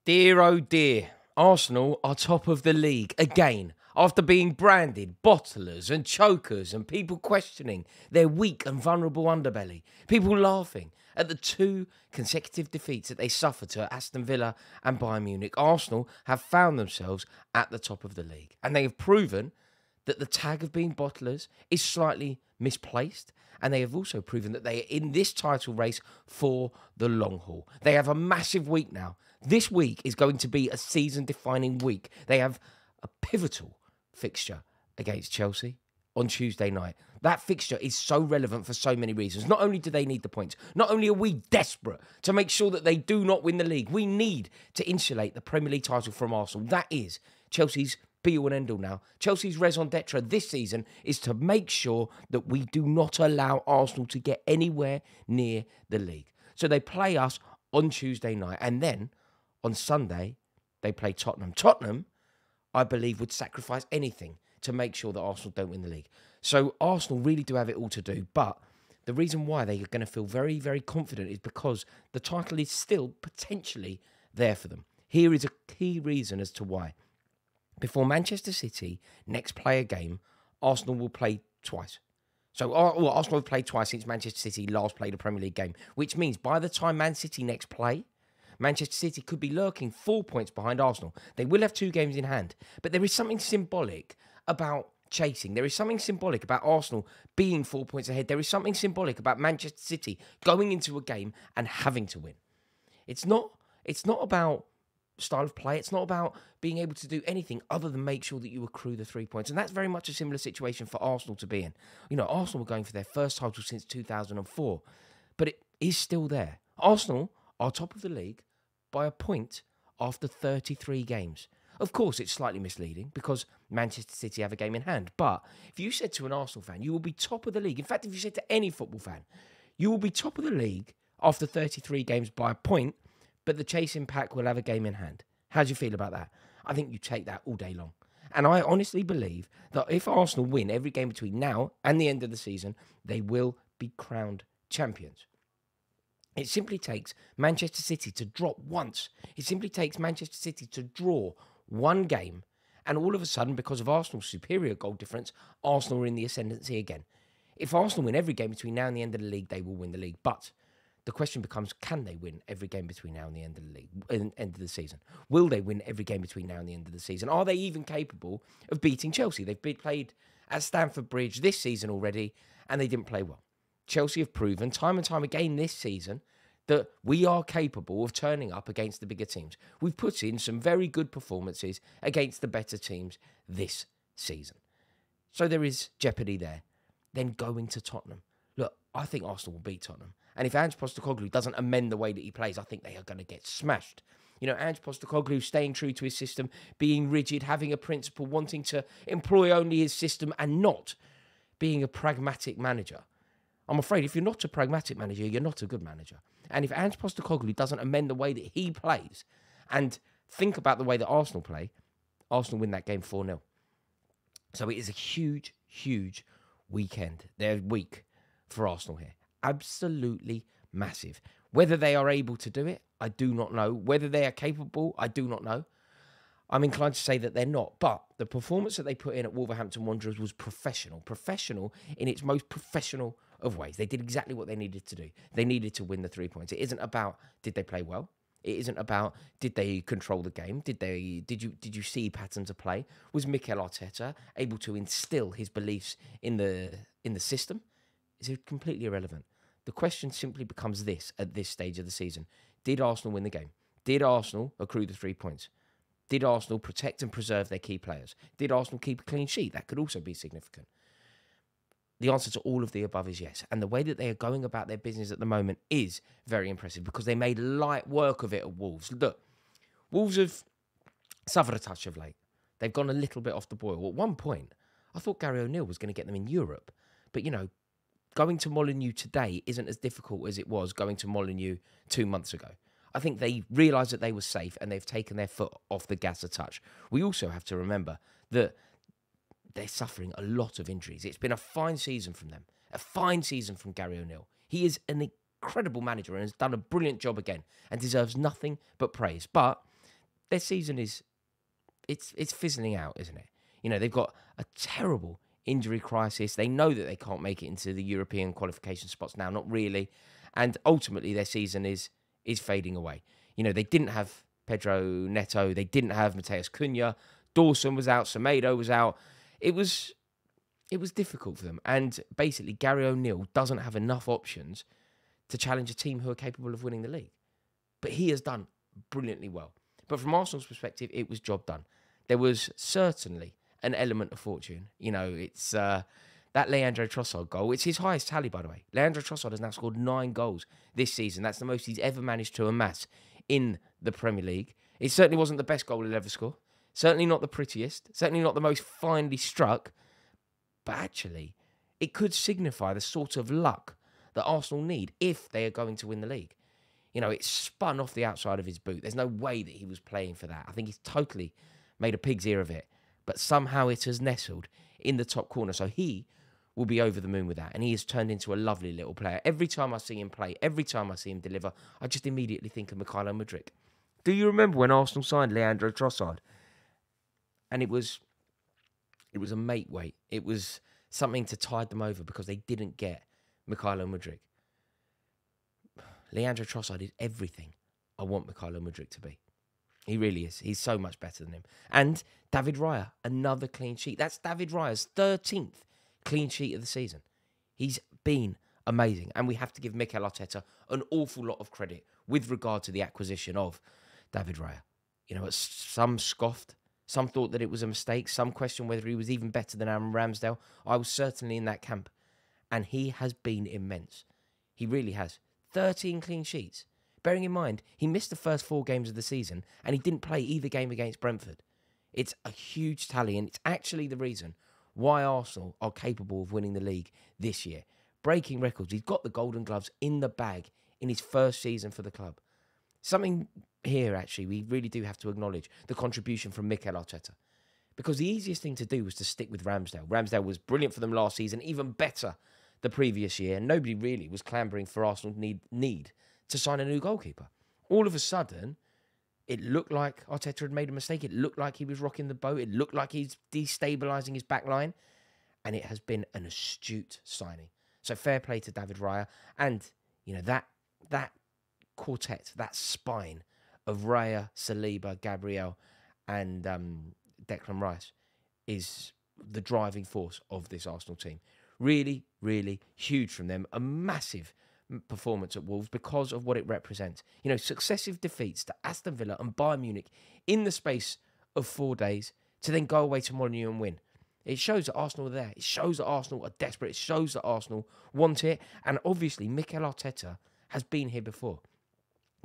Dear oh dear, Arsenal are top of the league again after being branded bottlers and chokers and people questioning their weak and vulnerable underbelly. People laughing at the 2 consecutive defeats that they suffered to Aston Villa and Bayern Munich. Arsenal have found themselves at the top of the league, and they have proven that the tag of being bottlers is slightly misplaced, and they have also proven that they are in this title race for the long haul. They have a massive week now. This week is going to be a season-defining week. They have a pivotal fixture against Chelsea on Tuesday night. That fixture is so relevant for so many reasons. Not only do they need the points, not only are we desperate to make sure that they do not win the league, we need to insulate the Premier League title from Arsenal. That is Chelsea's be-all and end-all now. Chelsea's raison d'etre this season is to make sure that we do not allow Arsenal to get anywhere near the league. So they play us on Tuesday night, and then on Sunday they play Tottenham. Tottenham, I believe, would sacrifice anything to make sure that Arsenal don't win the league. So Arsenal really do have it all to do, but the reason why they are going to feel very, very confident is because the title is still potentially there for them. Here is a key reason as to why. Before Manchester City next play a game, Arsenal will play twice. So Arsenal have played twice since Manchester City last played a Premier League game, which means by the time Man City next play, Manchester City could be lurking 4 points behind Arsenal. They will have 2 games in hand, but there is something symbolic about chasing. There is something symbolic about Arsenal being 4 points ahead. There is something symbolic about Manchester City going into a game and having to win. It's not about style of play. It's not about being able to do anything other than make sure that you accrue the 3 points. And that's very much a similar situation for Arsenal to be in. You know, Arsenal were going for their first title since 2004, but it is still there. Arsenal are top of the league by a point after 33 games. Of course, it's slightly misleading because Manchester City have a game in hand. But if you said to an Arsenal fan, you will be top of the league. In fact, if you said to any football fan, you will be top of the league after 33 games by a point, but the chasing pack will have a game in hand. How do you feel about that? I think you take that all day long. And I honestly believe that if Arsenal win every game between now and the end of the season, they will be crowned champions. It simply takes Manchester City to drop once. It simply takes Manchester City to draw one game, and all of a sudden, because of Arsenal's superior goal difference, Arsenal are in the ascendancy again. If Arsenal win every game between now and the end of the league, they will win the league. But the question becomes, can they win every game between now and the end of the league, end of the season? Will they win every game between now and the end of the season? Are they even capable of beating Chelsea? They've played at Stamford Bridge this season already, and they didn't play well. Chelsea have proven time and time again this season that we are capable of turning up against the bigger teams. We've put in some very good performances against the better teams this season. So there is jeopardy there. Then going to Tottenham. Look, I think Arsenal will beat Tottenham. And if Ange Postecoglou doesn't amend the way that he plays, I think they are going to get smashed. You know, Ange Postecoglou staying true to his system, being rigid, having a principle, wanting to employ only his system and not being a pragmatic manager. I'm afraid if you're not a pragmatic manager, you're not a good manager. And if Ange Postecoglou doesn't amend the way that he plays and think about the way that Arsenal play, Arsenal win that game 4-0. So it is a huge, huge weekend. They're week for Arsenal here. Absolutely massive. Whether they are able to do it, I do not know. Whether they are capable, I do not know. I'm inclined to say that they're not. But the performance that they put in at Wolverhampton Wanderers was professional. Professional in its most professional of ways. They did exactly what they needed to do. They needed to win the 3 points. It isn't about did they play well. It isn't about did they control the game. Did you see patterns of play? Was Mikel Arteta able to instill his beliefs in the system? Is it completely irrelevant? The question simply becomes this at this stage of the season. Did Arsenal win the game? Did Arsenal accrue the 3 points? Did Arsenal protect and preserve their key players? Did Arsenal keep a clean sheet? That could also be significant. The answer to all of the above is yes. And the way that they are going about their business at the moment is very impressive because they made light work of it at Wolves. Look, Wolves have suffered a touch of late. They've gone a little bit off the boil. At one point, I thought Gary O'Neill was going to get them in Europe. But, you know, going to Molineux today isn't as difficult as it was going to Molineux 2 months ago. I think they realised that they were safe and they've taken their foot off the gas a touch. We also have to remember that they're suffering a lot of injuries. It's been a fine season from them, a fine season from Gary O'Neill. He is an incredible manager and has done a brilliant job again and deserves nothing but praise. But their season is it's fizzling out, isn't it? You know, they've got a terrible injury crisis. They know that they can't make it into the European qualification spots now, not really. And ultimately, their season is fading away. You know, they didn't have Pedro Neto. They didn't have Mateus Cunha. Dawson was out. Semedo was out. It was difficult for them. And basically, Gary O'Neill doesn't have enough options to challenge a team who are capable of winning the league. But he has done brilliantly well. But from Arsenal's perspective, it was job done. There was certainly an element of fortune. You know, it's that Leandro Trossard goal. It's his highest tally, by the way. Leandro Trossard has now scored 9 goals this season. That's the most he's ever managed to amass in the Premier League. It certainly wasn't the best goal he'll ever score. Certainly not the prettiest. Certainly not the most finely struck. But actually, it could signify the sort of luck that Arsenal need if they are going to win the league. You know, it spun off the outside of his boot. There's no way that he was playing for that. I think he's totally made a pig's ear of it. But somehow it has nestled in the top corner. So he will be over the moon with that. And he has turned into a lovely little player. Every time I see him play, every time I see him deliver, I just immediately think of Mikel Arteta. Do you remember when Arsenal signed Leandro Trossard? And it was a mate weight. It was something to tide them over because they didn't get Mikel Arteta. Leandro Trossard is everything I want Mikel Arteta to be. He really is. He's so much better than him. And David Raya, another clean sheet. That's David Raya's 13th clean sheet of the season. He's been amazing. And we have to give Mikel Arteta an awful lot of credit with regard to the acquisition of David Raya. You know, some scoffed. Some thought that it was a mistake. Some questioned whether he was even better than Aaron Ramsdale. I was certainly in that camp. And he has been immense. He really has. 13 clean sheets. Bearing in mind, he missed the first 4 games of the season and he didn't play either game against Brentford. It's a huge tally and it's actually the reason why Arsenal are capable of winning the league this year. Breaking records. He's got the Golden Gloves in the bag in his first season for the club. Something here, actually, we really do have to acknowledge the contribution from Mikel Arteta. Because the easiest thing to do was to stick with Ramsdale. Ramsdale was brilliant for them last season, even better the previous year. Nobody really was clambering for Arsenal's need to sign a new goalkeeper. All of a sudden, it looked like Arteta had made a mistake. It looked like he was rocking the boat. It looked like he's destabilising his back line. And it has been an astute signing. So fair play to David Raya. And, you know, that quartet, that spine of Raya, Saliba, Gabriel and Declan Rice is the driving force of this Arsenal team. Really, really huge from them. A massive performance at Wolves because of what it represents. You know, successive defeats to Aston Villa and Bayern Munich in the space of 4 days to then go away to Molineux and win. It shows that Arsenal are there. It shows that Arsenal are desperate. It shows that Arsenal want it. And obviously, Mikel Arteta has been here before.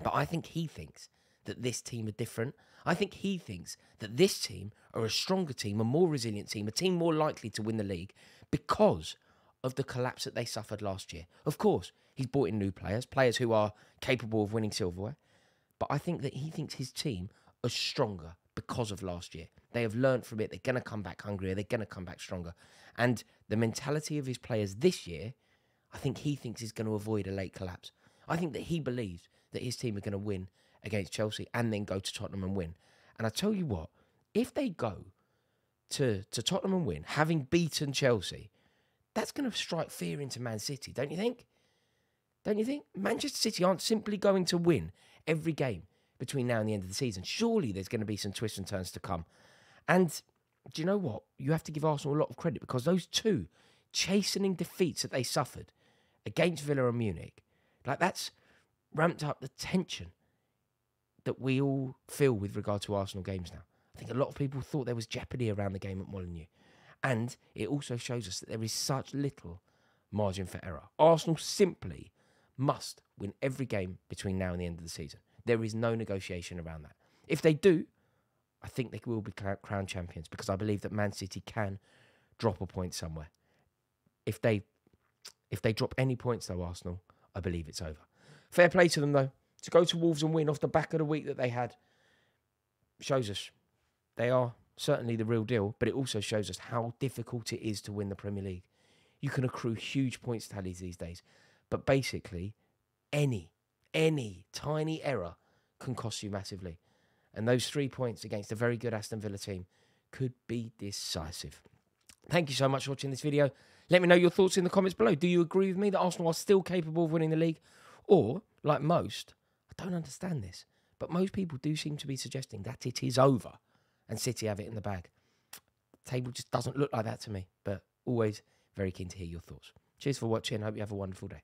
But I think he thinks that this team are different. I think he thinks that this team are a stronger team, a more resilient team, a team more likely to win the league because of the collapse that they suffered last year. Of course, he's brought in new players who are capable of winning silverware. But I think that he thinks his team are stronger because of last year. They have learned from it. They're going to come back hungrier. They're going to come back stronger. And the mentality of his players this year, I think he thinks is going to avoid a late collapse. I think that he believes that his team are going to win against Chelsea and then go to Tottenham and win. And I tell you what, if they go to Tottenham and win, having beaten Chelsea, that's going to strike fear into Man City, don't you think? Don't you think? Manchester City aren't simply going to win every game between now and the end of the season. Surely there's going to be some twists and turns to come. And do you know what? You have to give Arsenal a lot of credit because those 2 chastening defeats that they suffered against Villa and Munich, like that's ramped up the tension that we all feel with regard to Arsenal games now. I think a lot of people thought there was jeopardy around the game at Molineux. And it also shows us that there is such little margin for error. Arsenal simply must win every game between now and the end of the season. There is no negotiation around that. If they do, I think they will be crowned champions because I believe that Man City can drop a point somewhere. If they drop any points, though, Arsenal, I believe it's over. Fair play to them, though. To go to Wolves and win off the back of the week that they had shows us they are certainly the real deal, but it also shows us how difficult it is to win the Premier League. You can accrue huge points tallies these days, but basically any tiny error can cost you massively. And those 3 points against a very good Aston Villa team could be decisive. Thank you so much for watching this video. Let me know your thoughts in the comments below. Do you agree with me that Arsenal are still capable of winning the league? Or, like most, I don't understand this, but most people do seem to be suggesting that it is over and City have it in the bag. The table just doesn't look like that to me, but always very keen to hear your thoughts. Cheers for watching. I hope you have a wonderful day.